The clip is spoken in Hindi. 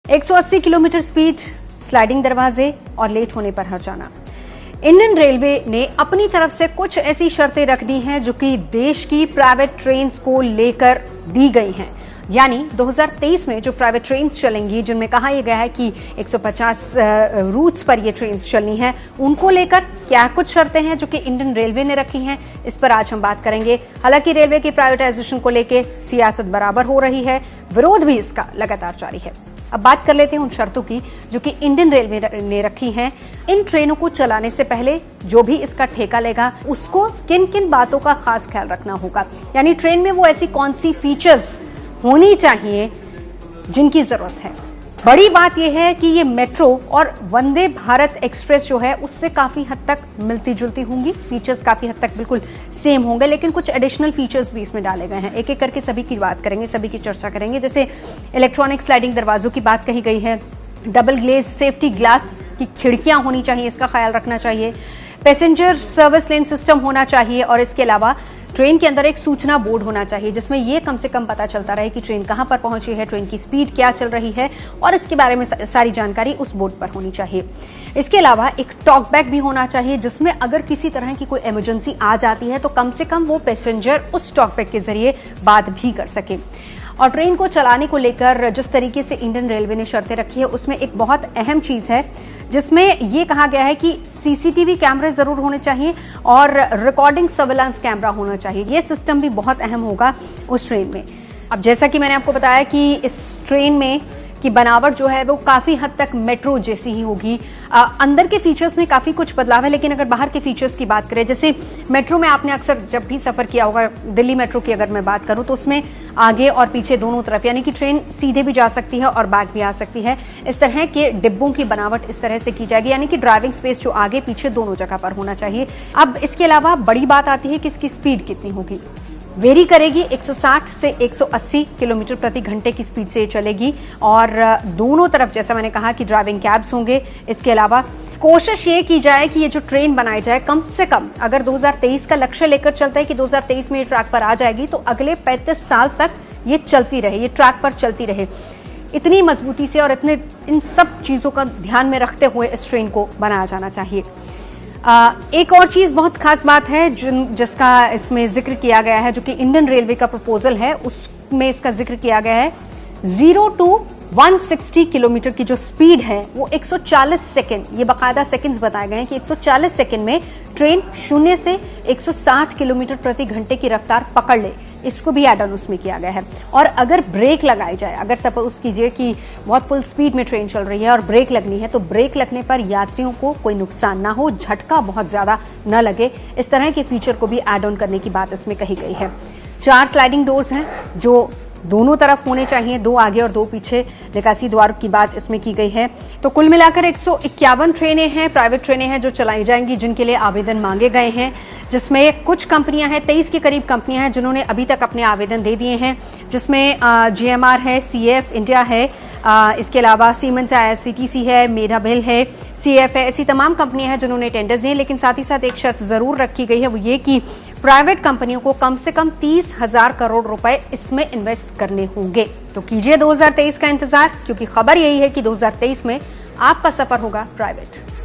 180 किलोमीटर स्पीड, स्लाइडिंग दरवाजे और लेट होने पर हर्जाना। इंडियन रेलवे ने अपनी तरफ से कुछ ऐसी शर्तें रख दी हैं जो कि देश की प्राइवेट ट्रेन्स को लेकर दी गई हैं। यानी 2023 में जो प्राइवेट ट्रेन्स चलेंगी, जिनमें कहा यह गया है कि 150 रूट्स पर ये ट्रेन्स चलनी हैं, उनको लेकर क्या कुछ शर्तें हैं जो कि इंडियन रेलवे ने रखी हैं, इस पर आज हम बात करेंगे। हालांकि रेलवे की प्राइवेटाइजेशन को लेकर सियासत बराबर हो रही है, विरोध भी इसका लगातार जारी है। अब बात कर लेते हैं उन शर्तों की जो कि इंडियन रेलवे ने रखी हैं। इन ट्रेनों को चलाने से पहले जो भी इसका ठेका लेगा, उसको किन किन बातों का खास ख्याल रखना होगा। यानी ट्रेन में वो ऐसी कौन सी फीचर्स होनी चाहिए जिनकी जरूरत है। बड़ी बात यह है कि ये मेट्रो और वंदे भारत एक्सप्रेस जो है उससे काफी हद तक मिलती जुलती होंगी। फीचर्स काफी हद तक बिल्कुल सेम होंगे, लेकिन कुछ एडिशनल फीचर्स भी इसमें डाले गए हैं। एक एक करके सभी की बात करेंगे, सभी की चर्चा करेंगे। जैसे इलेक्ट्रॉनिक स्लाइडिंग दरवाजों की बात कही गई है, डबल ग्लेज सेफ्टी ग्लास की खिड़कियां होनी चाहिए, इसका ख्याल रखना चाहिए। पैसेंजर सर्विस लेन सिस्टम होना चाहिए और इसके अलावा ट्रेन के अंदर एक सूचना बोर्ड होना चाहिए जिसमें यह कम से कम पता चलता रहे कि ट्रेन कहां पर पहुंची है, ट्रेन की स्पीड क्या चल रही है, और इसके बारे में सारी जानकारी उस बोर्ड पर होनी चाहिए। इसके अलावा एक टॉक बैक भी होना चाहिए जिसमें अगर किसी तरह की कोई इमरजेंसी आ जाती है तो कम से कम वो पैसेंजर उस टॉक बैक के जरिए बात भी कर सके। और ट्रेन को चलाने को लेकर जिस तरीके से इंडियन रेलवे ने शर्तें रखी है उसमें एक बहुत अहम चीज है जिसमें यह कहा गया है कि सीसीटीवी कैमरे जरूर होने चाहिए और रिकॉर्डिंग सर्विलांस कैमरा होना चाहिए। यह सिस्टम भी बहुत अहम होगा उस ट्रेन में। अब जैसा कि मैंने आपको बताया कि इस ट्रेन में की बनावट जो है वो काफी हद तक मेट्रो जैसी ही होगी। अंदर के फीचर्स में काफी कुछ बदलाव है, लेकिन अगर बाहर के फीचर्स की बात करें, जैसे मेट्रो में आपने अक्सर जब भी सफर किया होगा, दिल्ली मेट्रो की अगर मैं बात करूं तो उसमें आगे और पीछे दोनों तरफ, यानी कि ट्रेन सीधे भी जा सकती है और बैक भी आ सकती है। इस तरह के डिब्बों की बनावट इस तरह से की जाएगी, यानी कि ड्राइविंग स्पेस जो आगे पीछे दोनों जगह पर होना चाहिए। अब इसके अलावा बड़ी बात आती है कि इसकी स्पीड कितनी होगी। वेरी करेगी, 160 से 180 किलोमीटर प्रति घंटे की स्पीड से चलेगी और दोनों तरफ जैसा मैंने कहा कि ड्राइविंग कैब्स होंगे। इसके अलावा कोशिश ये की जाए कि ये जो ट्रेन बनाई जाए, कम से कम अगर 2023 का लक्ष्य लेकर चलता है कि 2023 में ये ट्रैक पर आ जाएगी तो अगले 35 साल तक ये चलती रहे, ये ट्रैक पर चलती रहे। इतनी मजबूती से और इन सब चीजों का ध्यान में रखते हुए इस ट्रेन को बनाया जाना चाहिए। एक और चीज बहुत खास बात है जिसका इसमें जिक्र किया गया है, जो कि इंडियन रेलवे का प्रपोजल है उसमें इसका जिक्र किया गया है। 0 to 160 किलोमीटर की जो स्पीड है वो 140 सेकंड, ये बाकायदा सेकंड्स बताए गए हैं कि 140 सेकंड में ट्रेन 0 से 160 किलोमीटर प्रति घंटे की रफ्तार पकड़ ले, इसको भी एड ऑन उसमें किया गया है। और अगर ब्रेक लगाई जाए, अगर सपोज कीजिए कि बहुत फुल स्पीड में ट्रेन चल रही है और ब्रेक लगनी है, तो ब्रेक लगने पर यात्रियों को कोई नुकसान ना हो, झटका बहुत ज्यादा न लगे, इस तरह के फीचर को भी एड ऑन करने की बात इसमें कही गई है। 4 स्लाइडिंग डोर्स हैं जो दोनों तरफ होने चाहिए, 2 आगे और 2 पीछे, निकासी द्वार की बात इसमें की गई है। तो कुल मिलाकर 151 ट्रेनें हैं, प्राइवेट ट्रेनें हैं जो चलाई जाएंगी, जिनके लिए आवेदन मांगे गए हैं, जिसमें कुछ कंपनियां हैं, 23 के करीब कंपनियां हैं जिन्होंने अभी तक अपने आवेदन दे दिए हैं, जिसमें GMR है, CF इंडिया है, इसके अलावा सीमेंस है, IRCTC है, मेधाबिल है, CF है। ऐसी तमाम कंपनियां हैं जिन्होंने टेंडर्स दिए, लेकिन साथ ही साथ एक शर्त जरूर रखी गई है, वो ये कि प्राइवेट कंपनियों को कम से कम 30,000 करोड़ रुपए इसमें इन्वेस्ट करने होंगे। तो कीजिए 2023 का इंतजार, क्योंकि खबर यही है कि 2023 में आपका सफर होगा प्राइवेट।